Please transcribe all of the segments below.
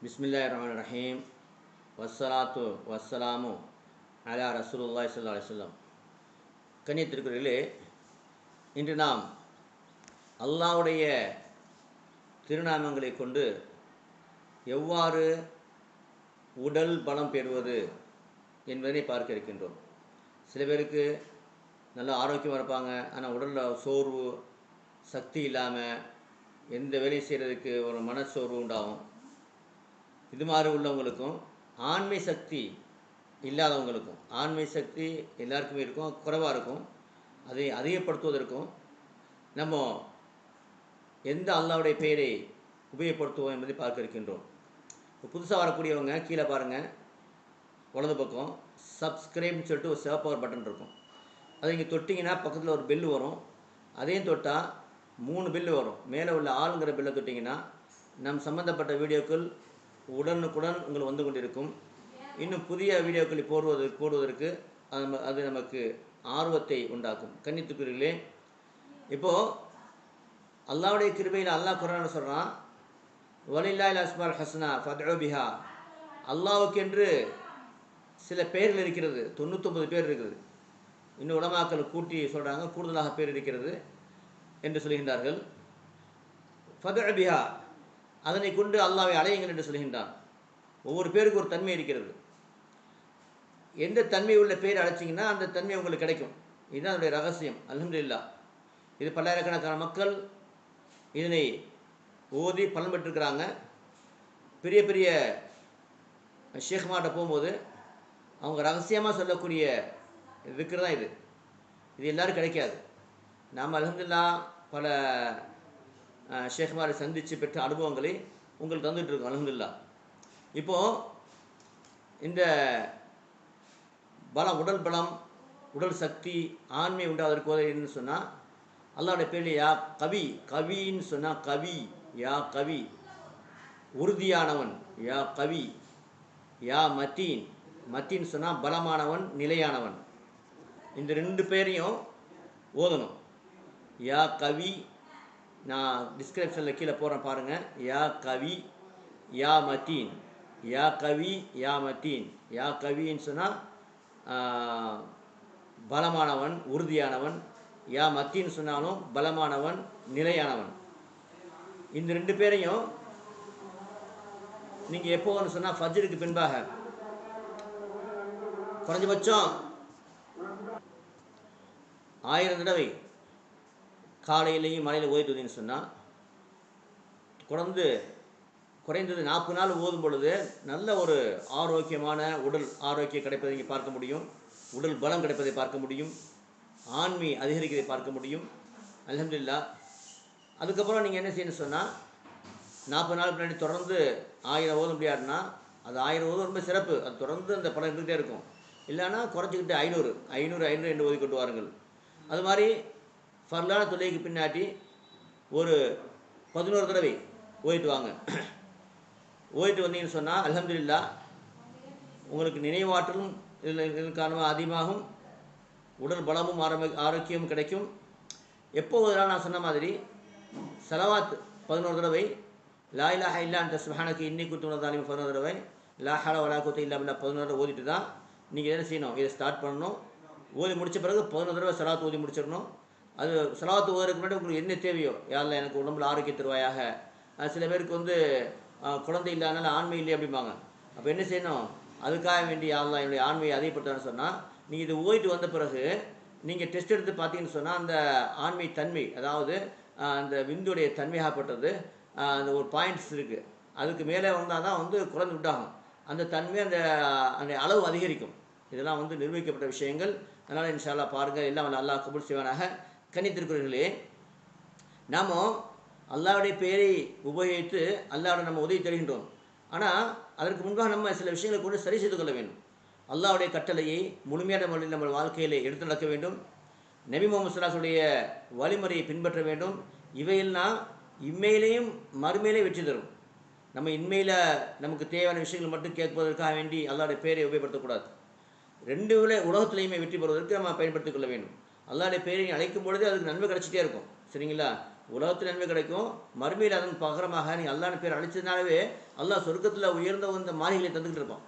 பிஸ்மில்லாஹிர்ரஹ்மானிர்ரஹீம் வஸ்ஸலாத்து வஸ்ஸலாமு அலா ரசூலுல்லாஹி ஸல்லல்லாஹு அலைஹி வஸல்லம். கண்ணியத்திற்குரியவர்களே, இன்று நாம் அல்லாஹ்வுடைய திருநாமங்களை கொண்டு எவ்வாறு உடல் பலம் பெறுவது என்பதை பார்க்க இருக்கின்றோம். சில பேருக்கு நல்ல ஆரோக்கியமாக இருப்பாங்க, ஆனால் உடலில் சோர்வு, சக்தி இல்லாமல் எந்த வேலையும் செய்கிறதுக்கு ஒரு மனச்சோர்வு உண்டாகும். இது மாதிரி உள்ளவங்களுக்கும் ஆண்மை சக்தி இல்லாதவங்களுக்கும், ஆண்மை சக்தி எல்லாருக்குமே இருக்கும், குறைவாக இருக்கும். அதை அதிகப்படுத்துவதற்கும் நம்ம எந்த அல்லாஹ்வுடைய பெயரை உபயோகப்படுத்துவோம் என்பதை பார்க்க இருக்கின்றோம். புதுசாக வரக்கூடியவங்க கீழே பாருங்கள், வலது பக்கம் சப்ஸ்கிரைப்னு சொல்லிட்டு ஒரு சிவப்பு பட்டன் இருக்கும். அதை இங்கே தொட்டிங்கன்னா பக்கத்தில் ஒரு பெல்லு வரும். அதையும் தொட்டால் 3 பெல்லு வரும். மேலே உள்ள ஆளுங்கிற பெல்லை தொட்டிங்கன்னா நம் சம்மந்தப்பட்ட வீடியோக்கள் உடனுக்குடன் உங்களுக்கு வந்து கொண்டிருக்கும். இன்னும் புதிய வீடியோக்களை போடுவதற்கு அது நமக்கு ஆர்வத்தை உண்டாக்கும். கண்ணியத்துக்குரியவர்களே, இப்போது அல்லாஹ்வுடைய கிருபையில் அல்லாஹ் குர்ஆனில் சொல்கிறான், வலில்லாஹில் அஸ்மால் ஹஸ்னா ஃபத்உ பிஹா. அல்லாஹ்வுக்கென்று சில பெயர்கள் இருக்கிறது, 99 பேர் இருக்குது. இன்னும் உலமாக்கள் கூட்டி சொல்கிறாங்க, கூடுதலாக பேர் இருக்கிறது என்று சொல்கின்றார்கள். ஃபத்உ பிஹா, அதனை கொண்டு அல்லாஹ்வை அழையுங்கள் என்று சொல்கின்றான். ஒவ்வொரு பேருக்கு ஒரு தன்மை இருக்கிறது. எந்த தன்மை உள்ள பேர் அழைச்சிங்கன்னா அந்த தன்மை உங்களுக்கு கிடைக்கும். இதுதான் அதனுடைய ரகசியம். அல்ஹம்துலில்லாஹ், இது பல்லாயிரக்கணக்கான மக்கள் இதனை ஓதி பலன் பெற்றிருக்கிறாங்க. பெரிய பெரிய ஷேக்மார்ட்ட போகும்போது அவங்க ரகசியமாக சொல்லக்கூடிய திக்ர் தான் இது. இது எல்லோரும் கிடைக்காது. நாம் அல்ஹம்துலில்லாஹ் பல ஷேக்மாரை சந்தித்து பெற்ற அனுபவங்களை உங்களுக்கு தந்துட்டுருக்கோம். அல்ஹம்துலில்லாஹ். இப்போது இந்த பலம், உடல் பலம், உடல் சக்தி, ஆண்மை உண்டாவதற்கு என்னன்னு சொன்னால் அல்லாஹ்வுடைய பேரில் யா கவி, கவின்னு சொன்னால் கவி, யா கவி உறுதியானவன், யா கவி. யா மத்தீன், மத்தீன் சொன்னால் பலமானவன், நிலையானவன். இந்த 2 பேரையும் ஓதணும். யா கவி, நான் டிஸ்கிரிப்ஷனில் கீழே போகிறேன் பாருங்கள். யா கவி, யா மத்தீன், யா கவி, யா மத்தீன். யா கவின்னு சொன்னால் பலமானவன், உறுதியானவன். யா மத்தீன் சொன்னாலும் பலமானவன், நிலையானவன். இந்த 2 பேரையும் நீங்கள் எப்போன்னு சொன்னால் ஃபஜ்ருக்கு பின்பாக குறைஞ்சபட்சம் 1000 தடவை காலையிலையும் மலையில் ஓதிட்டு வந்தீங்கன்னு சொன்னால் குறைந்தது 40 நாள் ஓதும் பொழுது நல்ல ஒரு ஆரோக்கியமான உடல் ஆரோக்கியம் கிடைப்பதை இங்கே பார்க்க முடியும். உடல் பலம் கிடைப்பதை பார்க்க முடியும். ஆண்மை அதிகரிக்கிறதை பார்க்க முடியும். அல்ஹம்துலில்லாஹ். அதுக்கப்புறம் நீங்கள் என்ன செய்யணும்னு சொன்னால் 40 நாள் பின்னாடி தொடர்ந்து 1000 ஓத முடியாதுன்னா அது 1000 ஓதும் ரொம்ப சிறப்பு. அது தொடர்ந்து அந்த பலம் இருந்துகிட்டே இருக்கும். இல்லைன்னா குறைச்சிக்கிட்டு 500 என்று ஓதிக்கொண்டு வாருங்கள். அது மாதிரி ஃபர்லான தொழுகைக்கு பின்னாடி ஒரு 11 தடவை ஓதிட்டு வாங்க. ஓதிட்டு வந்தீங்கன்னு சொன்னால் அல்ஹம்துலில்லாஹ் உங்களுக்கு நினைவாற்றலும் இதன் காரணமாக அதிகமாகும். உடல் பலமும் ஆரோக்கியமும் கிடைக்கும். எப்போ ஓதுறாலும் நான் சொன்ன மாதிரி ஸலவாத் 11 தடவை, லா இலாஹ இல்லா அன்த சுப்ஹானக இன்னி குன்து மினல் ஸாலிமீன் 11 தடவை, லா ஹவ்ல வலா குவத்த இல்லா பில்லாஹ் 11 தடவை ஓதிட்டு தான் நீங்கள் என்ன செய்யணும், இதை ஸ்டார்ட் பண்ணணும். ஓதி முடித்த பிறகு 11 தடவை ஸலவாத் ஓதி முடிச்சிடணும். அது ஸலவாத் ஓதுறதுக்கு முன்னாடி உங்களுக்கு என்ன தேவையோ, யா அல்லாஹ் எனக்கு உடம்புல ஆரோக்கியம் தருவாயாக. சில பேருக்கு குழந்தை இல்லாதனால ஆண்மை இல்லை அப்படிம்பாங்க. அப்போ என்ன செய்யணும், அதுக்காக வேண்டி யா அல்லாஹ் என்னுடைய ஆண்மையை அதிகப்படுத்தான்னு சொன்னால் நீங்கள் இது ஓதிட்டு வந்த பிறகு நீங்கள் டெஸ்ட் எடுத்து பார்த்தீங்கன்னு சொன்னால் அந்த ஆண்மை தன்மை, அதாவது அந்த விந்துடைய தன்மையாகப்பட்டது, அந்த ஒரு பாயிண்ட்ஸ் இருக்குது, அதுக்கு மேலே வந்தால் தான் குழந்தை உண்டாகும். அந்த தன்மை அந்த அளவு அதிகரிக்கும். இதெல்லாம் நிர்வகிக்கப்பட்ட விஷயங்கள். அதனால் இன்ஷா அல்லாஹ் பாருங்கள், எல்லாம் அல்லாஹ் கபூல் செய்வானாக. கண்ணியத்திற்குரியவர்களே, நாம் அல்லாஹ்வுடைய பெயரை உபயோகித்து அல்லாஹ்வுடைய நம்ம உதவி தருகின்றோம். ஆனால் அதற்கு முன்பாக நம்ம சில விஷயங்களை கொண்டு சரி செய்து கொள்ள வேண்டும். அல்லாஹ்வுடைய கட்டளையை முழுமையான முறையில் நம்ம வாழ்க்கையில் எடுத்து நடக்க வேண்டும். நபி முஹம்மது ஸல்லல்லாஹு அலைஹி வஸல்லம் வழிமுறையை பின்பற்ற வேண்டும். இவையெல்லாம் இம்மையிலையும் மறுமையிலே வெற்றி தரும். நம்ம இன்மையில் நமக்கு தேவையான விஷயங்கள் மட்டும் கேட்பதற்காக வேண்டி அல்லாஹ்வுடைய பெயரை உபயோகப்படுத்தக்கூடாது. 2 உலகத்திலையுமே வெற்றி பெறுவதற்கு நம்ம பயன்படுத்திக் கொள்ள வேண்டும். அல்லாஹ்வுடைய பெயரை அழைக்கும் பொழுது அதுக்கு நன்மை கிடைச்சிட்டே இருக்கும். சரிங்களா? உலகத்தில் நன்மை கிடைக்கும், மறுமையில் அதன் பகரமாக நீ அல்லாஹ்னு பேர் அழைச்சதுனாலவே அல்லாஹ் சொர்க்கத்தில் உயர்ந்த இந்த மாளிகளை தந்துக்கிட்டு இருப்பான்.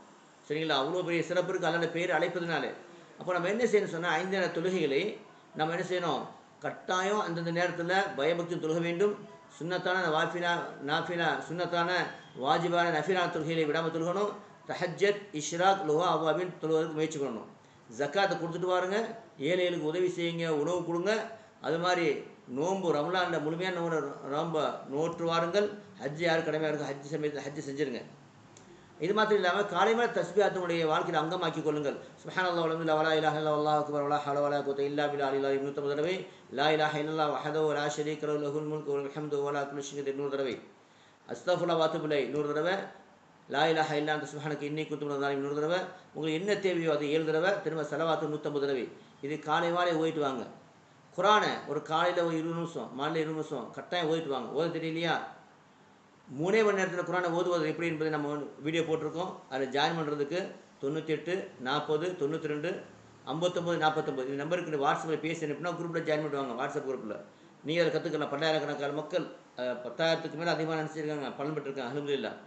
சரிங்களா? அவ்வளோ பெரிய சிறப்பு இருக்குது அல்லாஹ்வுடைய பேர் அழைப்பதுனாலே. அப்போ நம்ம என்ன செய்யணும் சொன்னால் 5 நேர தொழுகைகளை நம்ம என்ன செய்யணும், கட்டாயம் அந்தந்த நேரத்தில் பயபக்தி தொழுக வேண்டும். சுன்னத்தான நாஃபிலா சுன்னத்தான வாஜிபான நஃபிலான தொழுகைகளை விடாமல் தொழுகணும். தஹஜ்ஜத், இஷ்ராக், லுஹா, அவாபின் தொழுவதற்கு முயற்சி பண்ணணும். ஜக்காத்தை கொடுத்துட்டு வாருங்க, ஏழைகளுக்கு உதவி செய்யுங்க, உணவு கொடுங்க. அது மாதிரி நோன்பு ரமலானில் முழுமையான நோன்பை நோற்று வாருங்கள். ஹஜ்ஜு யார் கடமையாக இருக்கும், ஹஜ்ஜு சமயத்தில் ஹஜ்ஜு செஞ்சுருங்க. இது மாத்திரம் இல்லாமல் காலையில் தஸ்பீஹாத்துடைய வாழ்க்கையில் அங்கமாக்கி கொள்ளுங்கள். சுப்ஹானல்லாஹ் வல்ஹம்துலில்லாஹ் வலா இலாஹா இல்லல்லாஹ் வல்லாஹு அக்பர் வலா ஹவ்ல வலா குவத்த இல்லா பில்லாஹ் 250 தடவை, லா இலாஹா இல்லல்லாஹ் வஹ்தஹு லா ஷரீக லஹு லஹுல் முல்கு வல் ஹம்து வலா குல்லி ஷைஇன் 100 தடவை, அஸ்தக்ஃபிருல்லாஹ் வ அத்தூபு இலைஹி 100 தடவை, லா இலாஹா இல்லா அன்த சுப்ஹானக இன்னி குன்து மினல் ஸாலிமீன் 100 தடவை. உங்களுக்கு என்ன தேவையோ அது 7 தடவை. திரும்ப ஸலவாத்து 150 தடவை. இது காலை மாலை ஓதிட்டு வாங்க. குரானை ஒரு காலையில் ஒரு 20 நிமிஷம், மாலையில் 20 நிமிஷம் கட்டாயம் ஓதிட்டு வாங்க. ஓத தெரியலையா, 3 மணி நேரத்தில் குரானை ஓதுவது எப்படி என்பதை நம்ம வீடியோ போட்டிருக்கோம். அதில் ஜாயின் பண்ணுறதுக்கு 98 40 92 59 49 இந்த நம்பருக்கு வாட்ஸ்அப்பில் பேசி அனுப்பினா குரூப்பில் ஜாயின் பண்ணுவாங்க. வாட்ஸ்அப் குரூப்பில் நீங்கள் அதை கற்றுக்கலாம். 10,000கணக்கான மக்கள் 10,000க்கு மேலே அதிகமாக நினச்சிருக்காங்க, பலன் பெற்றிருக்காங்க, அல்ஹம்துலில்லாஹ்.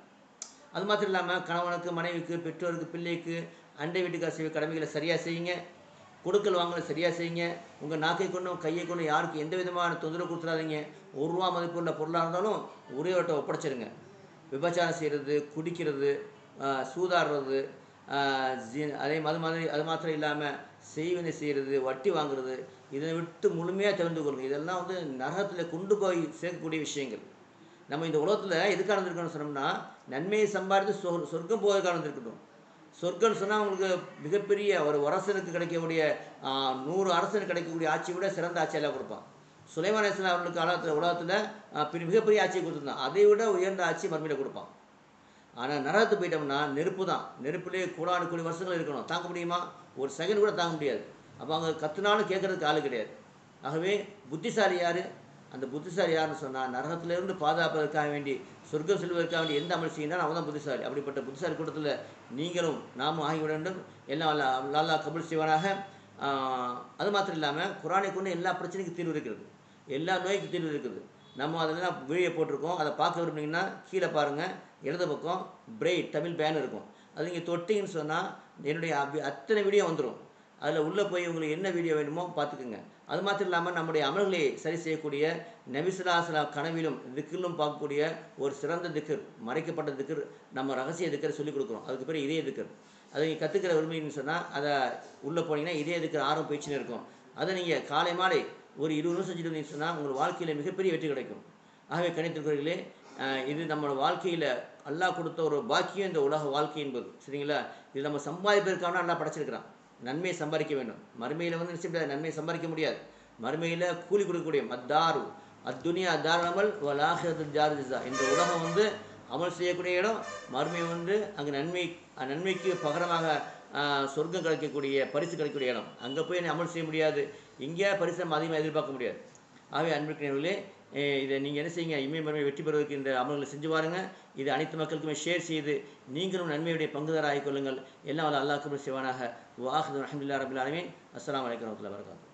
அது மாத்திரம் இல்லாமல் கணவனுக்கு, மனைவிக்கு, பெற்றோருக்கு, பிள்ளைக்கு, அண்டை வீட்டுக்கார செய்ய கடமைகளை சரியாக செய்யுங்க. கொடுக்கல் வாங்கலை சரியாக செய்யுங்க. உங்கள் நாக்கை கொண்டும் கையை கொண்டும் யாருக்கு எந்த விதமான தொந்தரவு கொடுத்துடாதீங்க. ₹1 மதிப்புள்ள பொருளாக இருந்தாலும் உரியவட்ட ஒப்படைச்சிருங்க. விபச்சாரம் செய்கிறது, குடிக்கிறது, சூதாடுறது, அது மாத்திரம் இல்லாமல் செய்வினை செய்கிறது, வட்டி வாங்குறது, இதை விட்டு முழுமையாக தெரிந்து கொள்ளுங்க. இதெல்லாம் நரகத்தில் கொண்டு போய் சேர்க்கக்கூடிய விஷயங்கள். நம்ம இந்த உலகத்தில் எதுக்காக வந்திருக்கணும்னு சொன்னோம்னா, நன்மையை சம்பாதித்து சொர்க்கம் போவதற்காக வந்திருக்கட்டும். சொர்க்கம்னு சொன்னால் உங்களுக்கு மிகப்பெரிய ஒரு அரசனுக்கு கிடைக்கக்கூடிய 100 அரசனுக்கு கிடைக்கக்கூடிய ஆட்சியை விட சிறந்த ஆட்சியெல்லாம் கொடுப்பான். சுலைமான் அலைஹிஸ்ஸலாம் அவர்களுக்கு காலத்தில் உலகத்தில் மிகப்பெரிய ஆட்சியை கொடுத்துருந்தான். அதை விட உயர்ந்த ஆட்சி மறுமையில் கொடுப்பான். ஆனால் நரகத்துக்கு போயிட்டோம்னா நெருப்பு தான். நெருப்புலேயே கோடானு கோடி வருஷங்கள் இருக்கணும். தாங்க முடியுமா? ஒரு செகண்ட் கூட தாங்க முடியாது. அப்போ அங்கே கத்துனாலும் கேட்கறதுக்கு ஆள் கிடையாது. ஆகவே புத்திசாலி யார்? அந்த புத்திசாலி யாருன்னு சொன்னால், நரகத்திலிருந்து பாதுகாப்பதற்காக வேண்டி, சொர்க்கம் செல்வதற்காக வேண்டி எந்த அமல் செய்யணும் அவன் தான் புத்திசாலி. அப்படிப்பட்ட புத்திசாலி கூட்டத்தில் நீங்களும் நாமும் ஆகிவிட வேண்டும். எல்லாம் அல்லாஹ் கபூல் செய்வானாக. அது மாத்திரம் இல்லாமல் குரானை கொண்டு எல்லா பிரச்சனைக்கும் தீர்வு இருக்கிறது, எல்லா நோய்க்கு தீர்வு இருக்குது. நம்ம அதெல்லாம் வீடியோ போட்டிருக்கோம். அதை பார்க்க விரும்புனீங்கன்னா கீழே பாருங்கள், இடது பக்கம் பிரைட் தமிழ் பேன் இருக்கும். அது நீங்கள் தொட்டிங்கன்னு சொன்னால் என்னுடைய அத்தனை வீடியோ வந்துடும். அதில் உள்ளே போய் உங்களுக்கு என்ன வீடியோ வேணுமோ பார்த்துக்குங்க. அது மாத்திரம் இல்லாமல் நம்முடைய அமல்களை சரி செய்யக்கூடிய நபி ஸல்லல்லாஹு அலைஹி வஸல்லம் கனவிலும் திக்ரிலும் பார்க்கக்கூடிய ஒரு சிறந்த திக்ர், மறைக்கப்பட்ட திக்ர், நம்ம ரகசிய திக்ரை சொல்லிக் கொடுக்குறோம். அதுக்கு பேர் இதய திக்ர். அதை நீங்கள் கற்றுக்கிற விரும்புகிறீங்கன்னு சொன்னால் அதை உள்ளே போனீங்கன்னா இதய திக்ர் ஆர்வம் போயிடுச்சுன்னு இருக்கும். அதை நீங்கள் காலை மாலை ஒரு 20 நிமிஷம் செஞ்சுட்டு வந்தீங்கன்னு சொன்னால் உங்கள் வாழ்க்கையில் மிகப்பெரிய வெற்றி கிடைக்கும். ஆகவே கணித்திருக்கிறீர்களே, இது நம்மளோட வாழ்க்கையில் அல்லாஹ் கொடுத்த ஒரு பாக்கியம் இந்த உலக வாழ்க்கை என்பது. சரிங்களா? இது நம்ம சம்பாதிப்பதற்கான அல்லாஹ் படைச்சிருக்கிறான். நன்மையை சம்பாதிக்க வேண்டும். மறுமையில் நிச்சயம் நன்மையை சம்பாதிக்க முடியாது. மறுமையில் கூலி கொடுக்கக்கூடிய அத்தாரு அத்துனியா அத்தார் அமல் வலாஹிரத்து ஜார் ஜஸா. இந்த உலகம் அமல் செய்யக்கூடிய இடம். மறுமை அங்கே நன்மைக்கு பகரமாக சொர்க்கம் கிடைக்கக்கூடிய பரிசு கிடைக்கக்கூடிய இடம். அங்கே போய் அமல் செய்ய முடியாது. இங்கே பரிசு நம்ம அதிகமாக எதிர்பார்க்க முடியாது. ஆகவே அன்பிற்குரியவர்களே, இதை நீங்கள் என்ன செய்யுங்க, இம்மை மறுமை வெற்றி பெறுவதற்கு இந்த அமல்களை செஞ்சு பாருங்கள். இது அனைத்து மக்களுக்குமே ஷேர் செய்து நீங்களும் நன்மையுடைய பங்குதாரர் ஆகிக்கொள்ளுங்கள். எல்லாம் அல்லாஹ் கபூல் செய்வானாக. வாஹிது அல்ஹம்துலில்லாஹி ரப்பில் ஆலமீன். அஸ்ஸலாமு அலைக்கும் வரஹ்மத்துல்லாஹி வபரகாத்துஹு.